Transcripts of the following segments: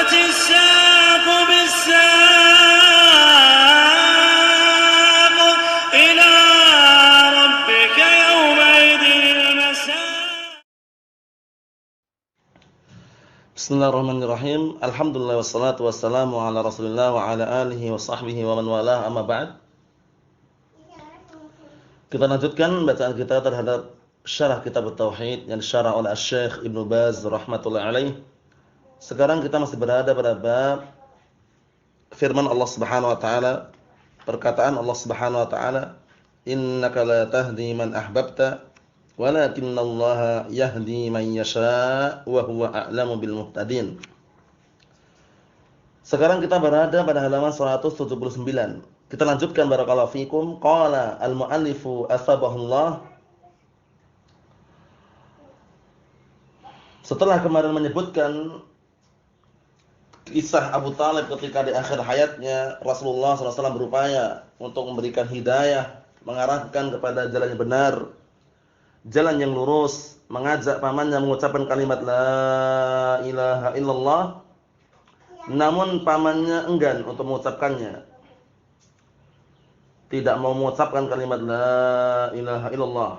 والتفت الساق بالساق إلى ربك يومئذ المساق. Bismillahirrahmanirrahim. Alhamdulillah wassalatu wassalamu ala Rasulillah wa ala alihi wa sahbihi wa man walah, amma ba'd. Kita lanjutkan bacaan kita terhadap syarah kitab Tauhid yang disyarah oleh Syekh Ibnu Baz rahimatullah alaih. Sekarang kita masih berada pada bab firman Allah Subhanahu wa taala, perkataan Allah Subhanahu wa taala, "Innaka la tahdi man ahbabta walakinnallaha yahdi man yasha' wa huwa a'lamu bil muhtadin." Sekarang kita berada pada halaman 179. Kita lanjutkan barakallahu fikum. Qala al-muallifu asbahullah. Setelah kemarin menyebutkan kisah Abu Thalib ketika di akhir hayatnya Rasulullah SAW berupaya untuk memberikan hidayah, mengarahkan kepada jalan yang benar, jalan yang lurus, mengajak pamannya mengucapkan kalimat la ilaha illallah, namun pamannya enggan untuk mengucapkannya, tidak mau mengucapkan kalimat la ilaha illallah.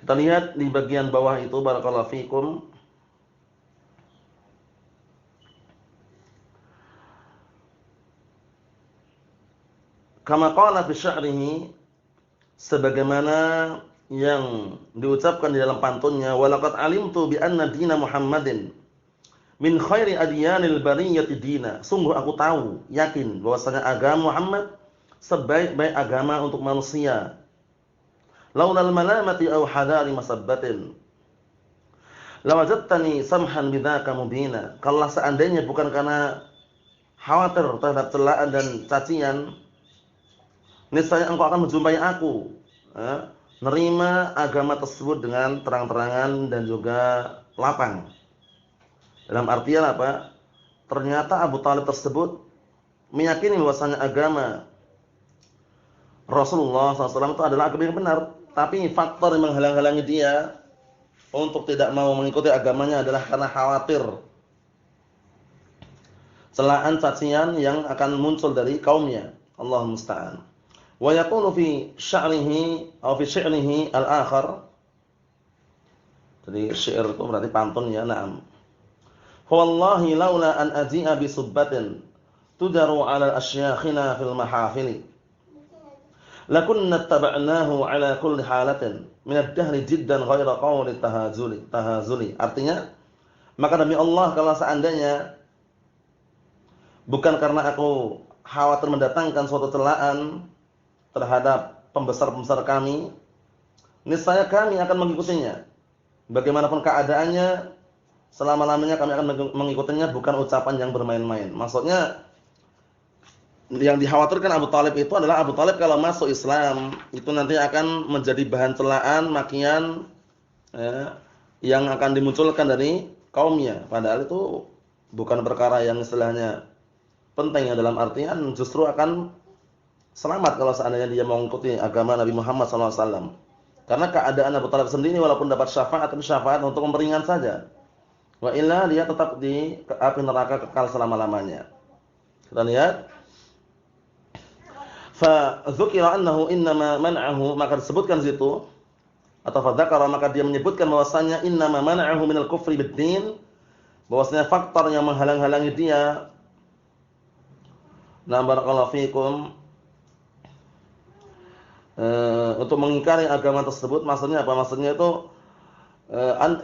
Kita lihat di bagian bawah itu barakallahu fikum. Kama qala fi sya'rihi, sebagaimana yang diucapkan di dalam pantunnya, walaqad alimtu bi anna dina Muhammadin min khairi adyanil bariyati dina. Sungguh aku tahu, yakin bahwasanya agama Muhammad sebaik-baik agama untuk manusia. Laulal malamati aw hadari masabbatin lawajadtani samhan bidzaka mubina. Kalau seandainya bukan karena khawatir terhadap celaan dan cacian, niscaya engkau akan menjumpai aku nerima agama tersebut dengan terang-terangan dan juga lapang. Dalam artian apa? Ternyata Abu Thalib tersebut meyakini bahwasanya agama Rasulullah SAW itu adalah agama yang benar, tapi faktor yang menghalang-halangi dia untuk tidak mau mengikuti agamanya adalah karena khawatir celaan cacian yang akan muncul dari kaumnya. Allahu musta'an. Wa yaqulu fi sya'rihi aw fi syi'rihi al-akhar. Jadi syair itu berarti pantun ya, na'am. Wallahi laula an aji'a bi subbatin tudaru 'ala al-asyakhina fil mahafili lakunna taba'nahu 'ala kulli halatin min ad-dahri jiddan ghaira qawli tahazuli. Artinya, maka demi Allah, kalau seandainya bukan karena aku khawatir mendatangkan suatu celaan terhadap pembesar-pembesar kami, niscaya kami akan mengikutinya. Bagaimanapun keadaannya, selama-lamanya kami akan mengikutinya, bukan ucapan yang bermain-main. Maksudnya, yang dikhawatirkan Abu Thalib itu adalah Abu Thalib kalau masuk Islam, itu nanti akan menjadi bahan celaan, makian yang akan dimunculkan dari kaumnya. Padahal itu bukan perkara yang istilahnya penting, dalam artian justru akan selamat kalau seandainya dia mengikuti agama Nabi Muhammad SAW. Karena keadaan Abu Thalib sendiri walaupun dapat syafaat, tapi syafaat untuk memperingan saja. Wa illa dia tetap di api neraka kekal selama-lamanya. Kita lihat. Fa dzukira annahu innama man'ahu, maka disebutkan situ, atau fa dzakara, maka dia menyebutkan bahwasanya innama man'ahu minal kufri bid-din, bahwasanya faktor yang menghalang-halangi dia, na barakallahu fikum, untuk mengingkari agama tersebut. Maksudnya apa? Maksudnya itu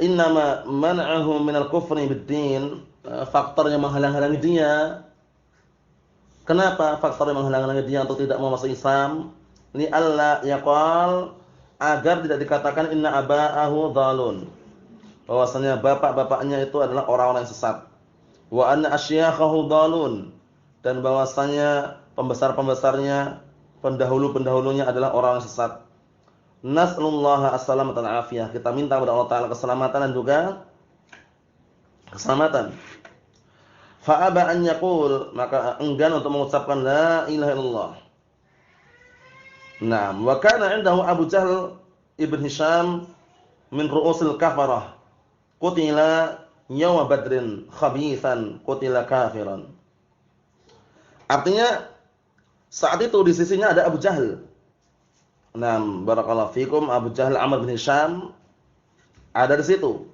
innama man'ahu minal kufri bid-din, faktor yang menghalang-halangi dia. Kenapa faktor yang menghalang-halangi dia untuk tidak mau masuk Islam? Li alla yaqal, agar tidak dikatakan inna aba'ahu dhalun, bahwasanya bapak-bapaknya itu adalah orang-orang yang sesat. Wa anna asyakhahu dhalun, dan bahwasanya pembesar-pembesarnya, pendahulu-pendahulunya adalah orang yang sesat. Nas'alullaha as-salamata wal afiyah, kita minta kepada Allah Ta'ala keselamatan dan juga keselamatan. Fa'aba an yaqul, maka enggan untuk mengucapkan la ilaha illallah. Naam, wa kana 'indahu Abu Jahl ibn Hisham min ru'usil kafarah, qutila yauma badrin khabithan qutila kafiran. Artinya saat itu di sisinya ada Abu Jahal. Naam, barakallahu fikum, Abu Jahal Amr bin Hisham ada di situ.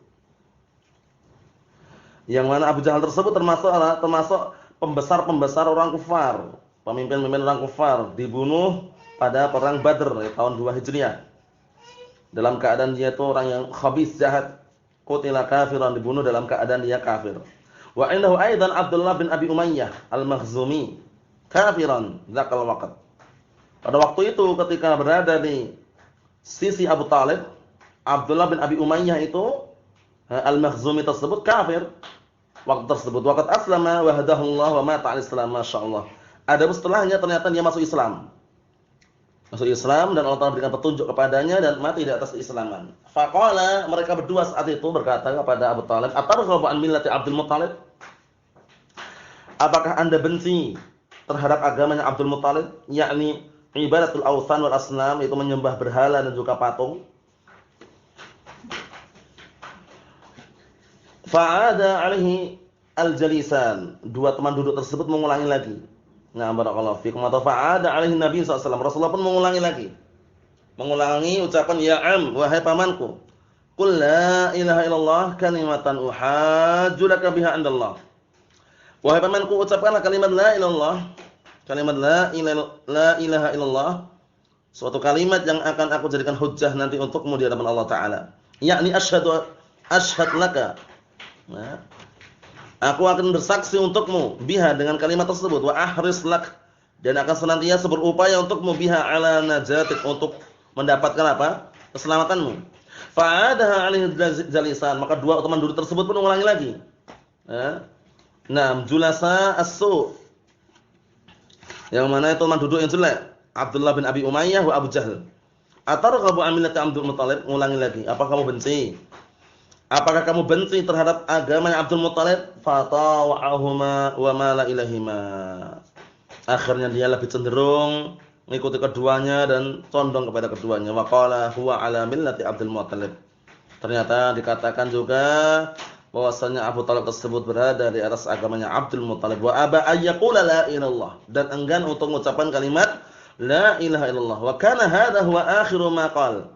Yang mana Abu Jahal tersebut termasuk pembesar-pembesar orang kufar, pemimpin-pemimpin orang kufar, dibunuh pada perang Badr tahun 2 Hijriah. Dalam keadaan dia itu orang yang khabith, jahat, qutila kafiran, dibunuh dalam keadaan dia kafir. Wa indahu aidan Abdullah bin Abi Umayyah Al-Makhzumi kafiran dzakal waqt. Pada waktu itu ketika berada di sisi Abu Talib, Abdullah bin Abi Umayyah itu Al-Makhzumi tersebut kafir waktu tersebut. Waqad aslama wa hadahullah wa mata al-Islam, masyaallah. Ada setelahnya ternyata dia masuk Islam. Masuk Islam dan Allah Ta'ala berikan petunjuk kepadanya dan mati di atas keislaman. Faqala, mereka berdua saat itu berkata kepada Abu Talib, "Atarghabu an millati Abdul Muttalib?" Apakah Anda benci terhadap agamanya Abdul Muttalib, yakni ibadatul awthan wal asnam, itu menyembah berhala dan juga patung? Fa'ada alaihi al-jalisan. Dua teman duduk tersebut mengulangi lagi. Nah, barakallahu fikum. Atau fa'ada alaihi Nabi SAW. Rasulullah pun mengulangi lagi. Mengulangi ucapan, ya am, wahai pamanku. Qul la ilaha illallah kalimatan uhajju laka biha 'indallah. Wahai pamanku, ucapkanlah kalimat la ilallah. Kalimat la ilaha illallah. Suatu kalimat yang akan aku jadikan hujjah nanti untukmu di hadapan Allah Ta'ala. Yakni ashhad laka. Nah, aku akan bersaksi untukmu biha dengan kalimat tersebut, wa ahris lak, dan akan senantiasa berupaya untukmu biha ala najatik, untuk mendapatkan apa? Keselamatanmu. Fa'adaha alaihi jalisan, maka dua teman duduk tersebut pun mengulangi lagi. Nah, julasa as-su, yang mana itu teman duduk yang jelek, Abdullah bin Abi Umayyah wa Abu Jahal. Atarghabu an millati Abdul Muttalib, mengulangi lagi, apa kamu benci? Apakah kamu benci terhadap agamanya Abdul Muttalib? Fatawa'ahuma wa mala ilahima. Akhirnya dia lebih cenderung mengikuti keduanya dan condong kepada keduanya. Wa qala huwa ala millati Abdul Muttalib. Ternyata dikatakan juga bahwasanya Abu Thalib tersebut berada di atas agamanya Abdul Muttalib. Wa aba ayyaqula la ilallah, dan enggan untuk mengucapkan kalimat la ilaha illallah. Wa kana hadha huwa akhiru ma qala.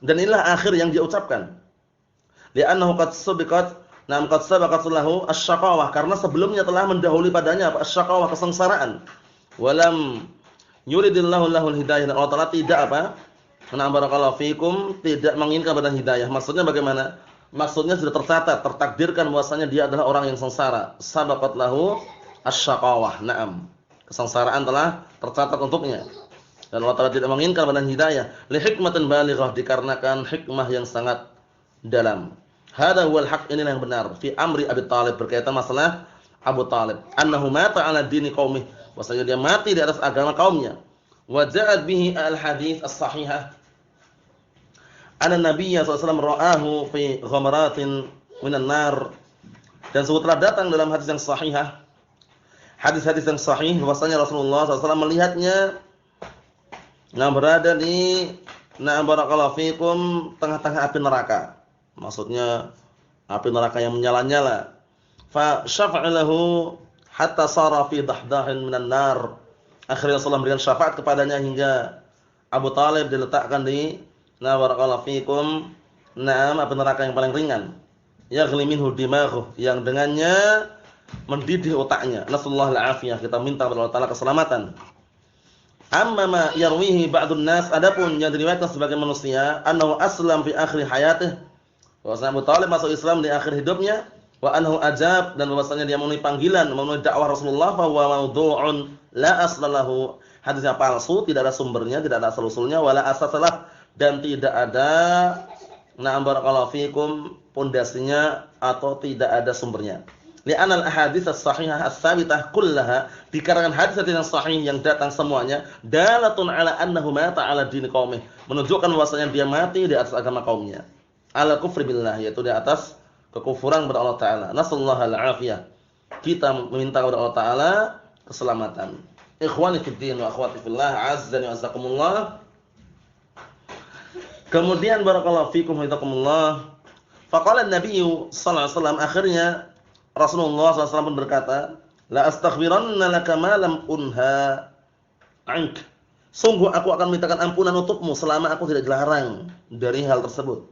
Dan inilah akhir yang dia ucapkan. Li'annahu qad sabaqat lahu asy-syaqawah, karena sebelumnya telah mendahului padanya asy-syaqawah, kesengsaraan. Walam yuridillahu lahul hidayah, dan Allah Ta'ala tidak apa? Barakallahu fikum, tidak menginginkan pada hidayah. Maksudnya bagaimana? Maksudnya sudah tercatat, tertakdirkan bahwasanya dia adalah orang yang sengsara. Sabaqat lahu asy-syaqawah. Naam. Kesengsaraan telah tercatat untuknya. Dan Allah Ta'ala tidak menginginkan pada hidayah. Li hikmatin balighah, dikarenakan hikmah yang sangat dalam. Hada huwal haq, inilah yang benar fi amri Abi Talib, berkaitan masalah Abu Talib, annahu mata ala dini qaumih, bahwasanya dia mati di atas agama kaumnya. Wa ja'at bihi al-hadits as-sahihah anna nabiyya sallallahu alaihi wasallam ra'ahu fi ghamaratin minan nar, dan telah datang dalam hadis yang sahihah, hadis-hadis yang sahih, bahwasanya Rasulullah SAW melihatnya berada di barakallahu fikum tengah-tengah api neraka. Maksudnya api neraka yang menyala-nyala. Fa syafa'a lahu hatta sara fi dahdahin minan nar. Akhirnya Rasulullah memberikan syafaat kepadanya hingga Abu Talib diletakkan di barakallahu fikum api neraka yang paling ringan. Yaghli minhu dimaghuh, yang dengannya mendidih otaknya. Nasallahu al-afiyah, kita minta kepada Allah Ta'ala keselamatan. Amma ma yarwihi ba'dun nas, adapun yang diriwayatkan sebagai manusia, annahu aslam fi akhir hayatih, bahwasanya Abu Talib masuk Islam di akhir hidupnya, wa anhu ajab, dan bahwasanya dia memenuhi panggilan, memenuhi dakwah Rasulullah, fa huwa maudhu'un la aslalahu, hadisnya palsu, tidak ada sumbernya, tidak ada asal-usulnya, wala asasalah, dan tidak ada barakallahu fikum pondasinya atau tidak ada sumbernya. Li'anal ahadits as-sahihah as-sabitah kullaha, dikarenakan hadis yang sahih yang datang semuanya, dalatun ala annahu mata ala dini qaumih, menunjukkan bahwasanya dia mati di atas agama kaumnya. Ala kufri billah, yaitu di atas kekufuran kepada Allah Ta'ala. Nasallahu al-afiyah, kita meminta kepada Allah Ta'ala keselamatan. Ikhwani fid din wa akhwati fillah, azzani wa azakumullah. Kemudian barakallahu fikum wa hidakumullah. Faqala an-nabiy sallallahu alaihi wasallam, akhirnya Rasulullah SAW pun berkata, la astaghfiranna laka ma lam unha ank. Sungguh aku akan mintakan ampunan untukmu selama aku tidak dilarang dari hal tersebut.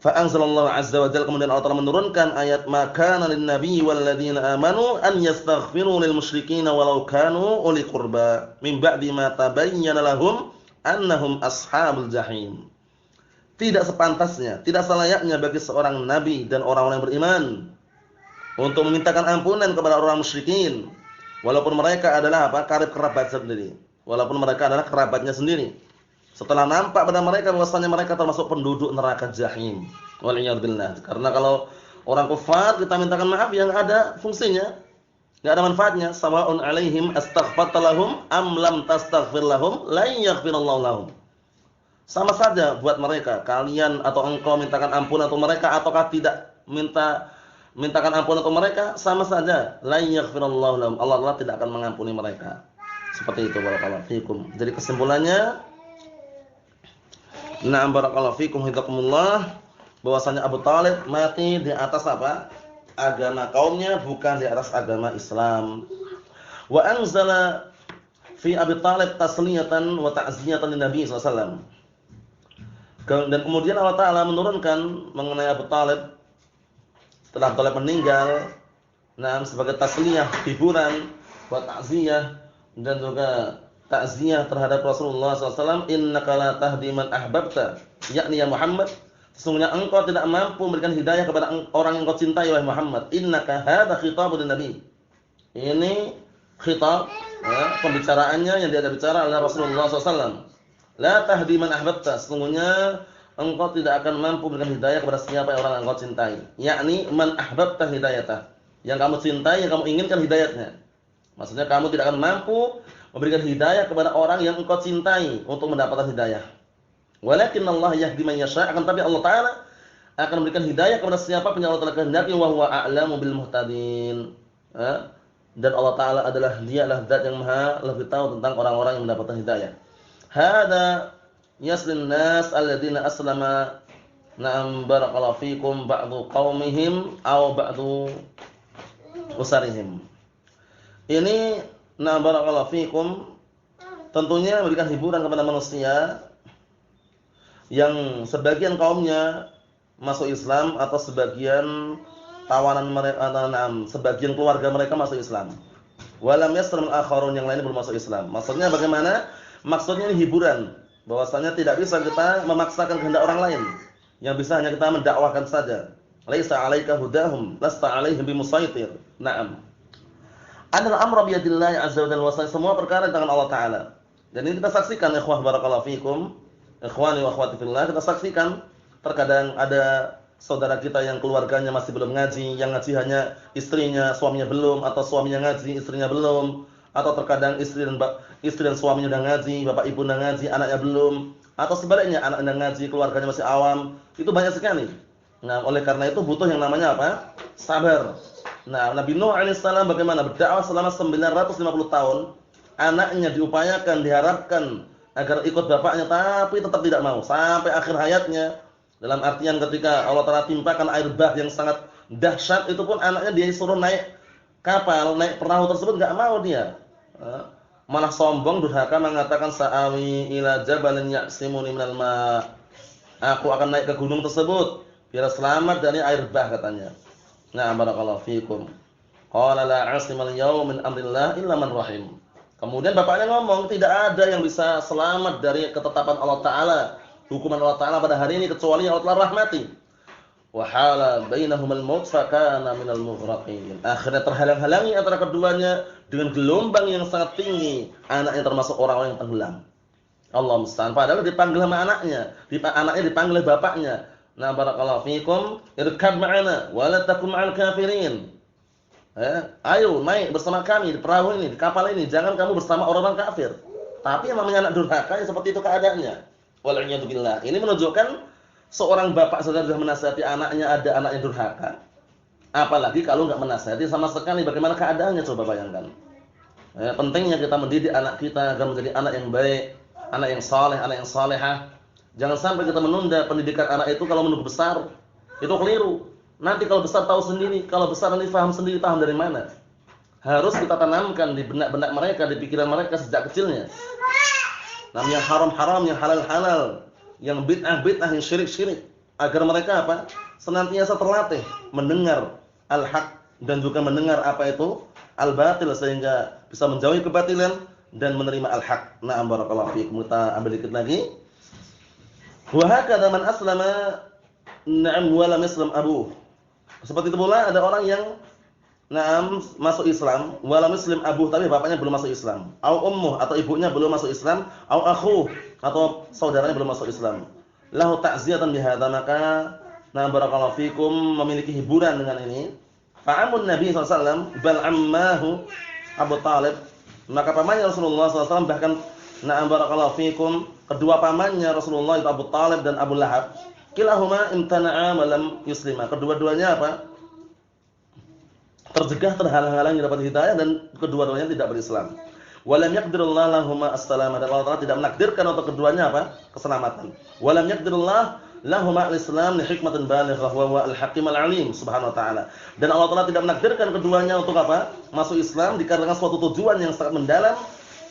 Fa anzalallahu azza wa jalla, kemudian Allah Ta'ala menurunkan ayat, maka lin nabiyyi wal ladzina amanu an yastaghfiru lil musyrikeena walau kanu uli qurba min ba'di ma tabayyana lahum annahum ashabul jahim. Tidak sepantasnya, tidak selayaknya bagi seorang nabi dan orang-orang yang beriman untuk memintakan ampunan kepada orang musyrikin walaupun mereka adalah karib kerabat sendiri, walaupun mereka adalah kerabatnya sendiri. Setelah nampak pada mereka bahwasanya mereka termasuk penduduk neraka jahim. Waliyadzubillah. Karena kalau orang kafir kita mintakan maaf yang ada fungsinya, enggak ada manfaatnya. Sawa'un 'alaihim astaghfarta lahum am lam tastaghfir lahum la yaghfirallahu lahum. Sama saja buat mereka, kalian atau engkau mintakan ampunan untuk mereka ataukah tidak mintakan ampunan untuk mereka, sama saja, la yaghfirallahu lahum. Allah tidak akan mengampuni mereka. Seperti itu, barakallahu fikum. Jadi kesimpulannya, na'am barakallahu fikum hidakumullah, bahwasanya Abu Thalib mati di atas apa? Agama kaumnya, bukan di atas agama Islam. Wa anzala fi Abi Thalib tasliyatan wa ta'ziyatan lin Nabi sallallahu alaihi wasallam. Dan kemudian Allah Ta'ala menurunkan mengenai Abu Thalib setelah Abu Thalib meninggal, nah sebagai tasliyah, hiburan, wa ta'ziyah, dan juga ta'ziyah terhadap Rasulullah SAW. Innaka la tahdi man ahbabta, yakni ya Muhammad, sesungguhnya engkau tidak mampu memberikan hidayah kepada orang yang engkau cintai wahai Muhammad. Innaka hadza khitabun nabi. Ini khitab, pembicaraannya yang dia bicara adalah Rasulullah SAW. La tahdi man ahbabta, sesungguhnya engkau tidak akan mampu memberikan hidayah kepada siapa orang yang engkau cintai. Yakni man ahbabta hidayatah, yang kamu cintai, yang kamu inginkan hidayatnya. Maksudnya kamu tidak akan mampu memberikan hidayah kepada orang yang engkau cintai untuk mendapatkan hidayah. Walakin Allah yahdi man yasha', akan tapi Allah Ta'ala akan memberikan hidayah kepada siapa pun yang Allah Ta'ala kehendaki, wa huwa a'lamu bil muhtadin. Dan Allah Ta'ala adalah dialah zat yang maha lebih tahu tentang orang-orang yang mendapatkan hidayah. Hada yaslin nas alladziina aslama, na'am barakallahu fikum, ba'du qaumihim aw ba'du usarihim. Ini na'am barakallahu fikum tentunya memberikan hiburan kepada manusia yang sebagian kaumnya masuk Islam atau sebagian tawanan mereka, sebagian keluarga mereka masuk Islam. Walam yaslamul akharun, yang lain belum masuk Islam. Maksudnya bagaimana? Maksudnya ini hiburan, bahwasanya tidak bisa kita memaksakan kehendak orang lain. Yang bisa hanya kita mendakwahkan saja. Laisa 'alaika hudahum, lasta 'alaihim bimusaitir. Naam. Anal amra bi yadillah azza wa jalla, semua perkara di tangan Allah Ta'ala. Dan ini kita saksikan, ikhwah barakallahu fikum, ikhwani wa akhwati fillah, kita saksikan terkadang ada saudara kita yang keluarganya masih belum ngaji, yang ngaji hanya istrinya, suaminya belum, atau suaminya ngaji, istrinya belum, atau terkadang istri dan suaminya udah ngaji, bapak ibu udah ngaji, anaknya belum, atau sebaliknya anaknya udah ngaji, keluarganya masih awam. Itu banyak sekali. Nah, oleh karena itu butuh yang namanya apa? Sabar. Nah, Nabi Nuh alaihissalam bagaimana berdakwah selama 950 tahun, anaknya diupayakan, diharapkan agar ikut bapaknya, tapi tetap tidak mau sampai akhir hayatnya. Dalam artian ketika Allah Ta'ala timpakan air bah yang sangat dahsyat, itu pun anaknya dia suruh naik kapal, naik perahu tersebut, enggak mau dia. Malah sombong, durhaka, mengatakan sa'awi ila jabalin ya'simuni minal ma'. Aku akan naik ke gunung tersebut biar selamat dari air bah, katanya. Nah, barakallahu fikum. Qala la 'asimal yawma min amrillah illa man rahim. Kemudian bapaknya ngomong, tidak ada yang bisa selamat dari ketetapan Allah Ta'ala, hukuman Allah Ta'ala pada hari ini kecuali yang Allah Ta'ala rahmati. Wa hala bainahumal maut fa kana minal mughraqin. Akhirnya terhalang-halangi antara keduanya dengan gelombang yang sangat tinggi. Anaknya termasuk orang-orang yang tenggelam. Allah musta'an. Padahal dipanggil sama anaknya, anaknya dipanggil oleh bapaknya. Nah, barakallahu fikum, irkab ma'ana wa la takun ma'al kafirin. Ayo naik bersama kami di perahu ini, di kapal ini, jangan kamu bersama orang-orang kafir. Tapi yang namanya anak durhaka yang seperti itu keadaannya. Wal'iyadu billah. Ini menunjukkan seorang bapak sudah menasihati anaknya, ada anak yang durhaka. Apalagi kalau enggak menasihati sama sekali, bagaimana keadaannya, coba bayangkan. Pentingnya kita mendidik anak kita agar menjadi anak yang baik, anak yang saleh, anak yang salehah. Jangan sampai kita menunda pendidikan anak itu kalau menunggu besar. Itu keliru. Nanti kalau besar tahu sendiri, kalau besar nanti paham sendiri, paham dari mana? Harus kita tanamkan di benak-benak mereka, di pikiran mereka sejak kecilnya. Yang haram-haram, yang halal-halal, yang bid'ah-bid'ah, yang syirik-syirik, agar mereka apa? Senantiasa terlatih mendengar al-haq dan juga mendengar apa itu al-batil, sehingga bisa menjauhi kebatilan dan menerima al-haq. Na'am barakallahu fiikum. Kita ambil dikit lagi. Wa hakadha man aslama na'am wa lam yaslam abuh. Seperti itu pula ada orang yang masuk Islam, wala muslim abuh, tapi bapaknya belum masuk Islam, au ummuh, atau ibunya belum masuk Islam, au akhuh, atau saudaranya belum masuk Islam. Lahu ta'ziyatan bihadza, maka barakallahu fikum memiliki hiburan dengan ini. Fa'amun Nabi SAW bal ammahu Abu Talib, maka pamannya Rasulullah SAW, bahkan barakallahu fikum kedua pamannya Rasulullah itu Abu Talib dan Abu Lahab, kilahuma imtana'a wa lam yuslima, kedua-duanya apa? Terjegah, terhalang-halangi dapat hidayah, dan kedua-duanya tidak berislam. Walam yaqdirullah lahuma as-salamah, dan Allah Ta'ala tidak menakdirkan untuk keduanya apa? Keselamatan. Walam yaqdirullah lahuma al-islam li hikmatin balighah wa huwa al-hakim al-alim subhanahu wa ta'ala. Dan Allah Ta'ala tidak menakdirkan keduanya untuk apa? Masuk Islam dikarenakan suatu tujuan yang sangat mendalam.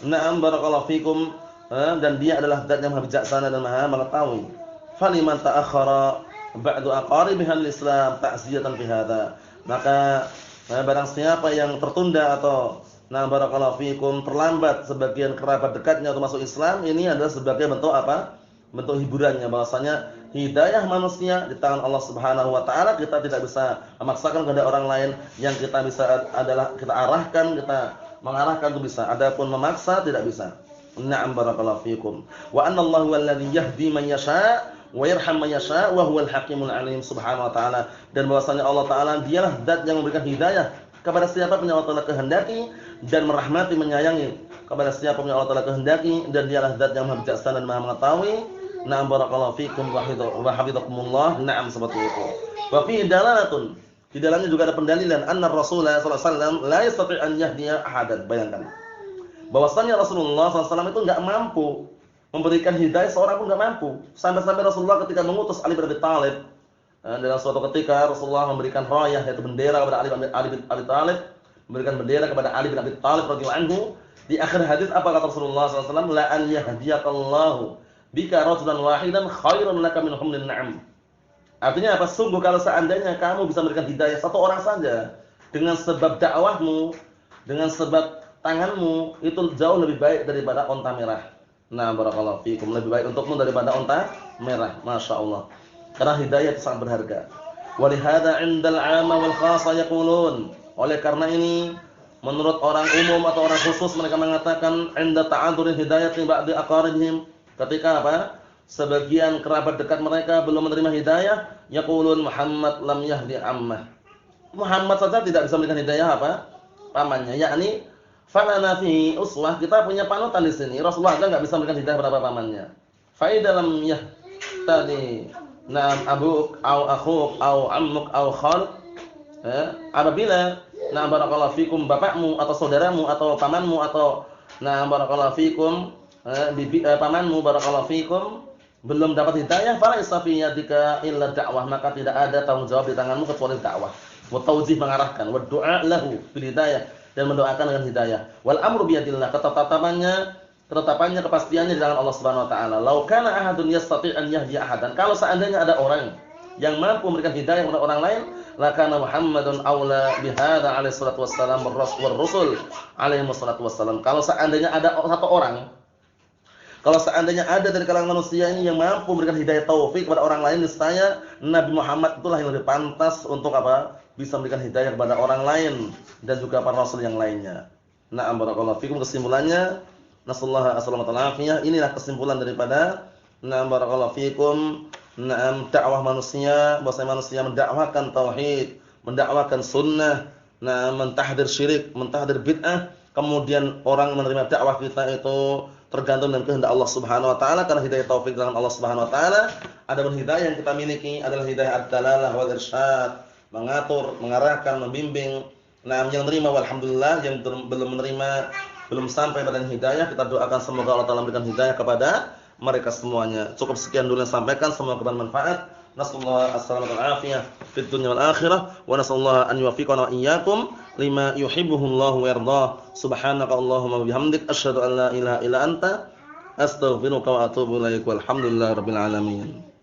Na'am barakallahu fikum, dan dia adalah zat yang maha bijaksana dan maha mengetahui. Faliman ta'akhkhara ba'du aqaribihi al-islam ta'ziyatan fi hadza. Maka barang siapa yang tertunda atau barakallahu fikum terlambat sebagian kerabat dekatnya untuk masuk Islam, ini adalah sebagai bentuk apa? Bentuk hiburannya, bahwasanya hidayah manusia di tangan Allah Subhanahu wa taala. Kita tidak bisa memaksakan kepada orang lain, yang kita bisa adalah kita arahkan, kita mengarahkan itu bisa. Adapun memaksa tidak bisa. Na'am barakallahu fikum. Wa anna Allahu alladzi yahdi man yasha' wa yarham man yasha' wa huwal hakimul alim subhanahu wa ta'ala. Dan bahwasanya Allah Ta'ala dialah zat yang memberikan hidayah kepada siapa pun yang Allah Ta'ala kehendaki, dan merahmati, menyayangi kepada siapa pun yang Allah Ta'ala kehendaki, dan dialah zat yang maha bijaksana dan maha mengetahui. Na'am barakallahu fikum wa hafizakumullah. Na'am, seperti itu. Wa fi dalalatun, di dalamnya juga ada pendalilan anna Rasulullah sallallahu alaihi wasallam la yastati' an yahdiya ahadan. Bayangkan bahwasanya Rasulullah SAW itu enggak mampu memberikan hidayah seorang pun, enggak mampu. Sampai-sampai Rasulullah ketika mengutus Ali bin Abi Thalib, dalam suatu ketika Rasulullah memberikan rayah, yaitu bendera kepada Ali bin Abi Thalib, memberikan bendera kepada Ali bin Abi Thalib radhiyallahu anhu. Di akhir hadis apa kata Rasulullah SAW? La an yahdiyakallahu bika rajulan wahidan khairun laka min humrin na'am. Artinya apa? Sungguh kalau seandainya kamu bisa memberikan hidayah satu orang saja dengan sebab dakwahmu, dengan sebab tanganmu, itu jauh lebih baik daripada onta merah. Nah, barakallahu fikum, lebih baik untukmu daripada onta merah. Masya Allah. Karena hidayah itu sangat berharga. Walihada 'indal 'amma wal khassa yaqulun. Oleh karena ini, menurut orang umum atau orang khusus, mereka mengatakan 'inda ta'adzuril hidayati ba'di aqaribihim, ketika apa? Sebagian kerabat dekat mereka belum menerima hidayah, yaqulun Muhammad lam yahdi ammah. Muhammad saja tidak bisa memberikan hidayah apa? Pamannya, yakni falana fi uswah, kita punya panutan di sini. Rasulullah aja enggak bisa memberikan hidayah kepada pamannya. Fa idalam yahtadi na'am abuk au akhuk au ammuk au khal, apabila na'am barakallahu fikum bapakmu atau saudaramu atau pamanmu atau na'am barakallahu fikum pamanmu barakallahu fikum belum dapat hidayah, fala isafiyadika illa dakwah, maka tidak ada tanggung jawab di tanganmu kecuali dakwah, wa taujih, mengarahkan, wa du'a lahu bil hidayah, dan mendoakan dengan hidayah. Wal amru biyadillah, ketetapannya kepastiannya di tangan Allah Subhanahu wa taala. Lau kana ahadun yastati' an yahdi ahadan, kalau seandainya ada orang yang mampu memberikan hidayah kepada orang lain, lakana Muhammadun aula bihadza alaihi salatu wassalam war rusul alaihi salatu wassalam. Kalau seandainya ada satu orang, kalau seandainya ada dari kalangan manusia ini yang mampu memberikan hidayah taufik kepada orang lain, niscaya Nabi Muhammad itulah yang lebih pantas untuk apa? Bisa memberikan hidayah kepada orang lain dan juga para rasul yang lainnya. Na'am barakallahu fikum. Kesimpulannya, nasallahu as-salamata wal afiyah. Inilah kesimpulan daripada na'am barakallahu fikum, na'am dakwah manusia, bahwa manusia mendakwahkan tauhid, mendakwahkan sunnah, na'am mentahdir syirik, mentahdir bid'ah. Kemudian orang menerima dakwah kita itu tergantung dengan kehendak Allah Subhanahu wa taala, karena hidayah taufik dengan Allah Subhanahu wa taala. Adapun hidayah yang kita miliki adalah hidayah ad-dalalah wal irsyad, mengatur, mengarahkan, membimbing. Nah, yang menerima walhamdulillah, yang belum menerima, belum sampai pada hidayah, kita doakan semoga Allah Taala memberikan hidayah kepada mereka semuanya. Cukup sekian dulu yang sampaikan, semoga bermanfaat. Nasallahu as-salamata wal afiyah fid dunya wal akhirah wa nasallahu an yuwaffiqana wa iyyakum lima yuhibbuhullahu wa yardah. Subhanaka Allahumma wa bihamdik asyhadu an la ilaha illa anta astaghfiruka wa atubu ilaik. Walhamdulillahirabbil alamin.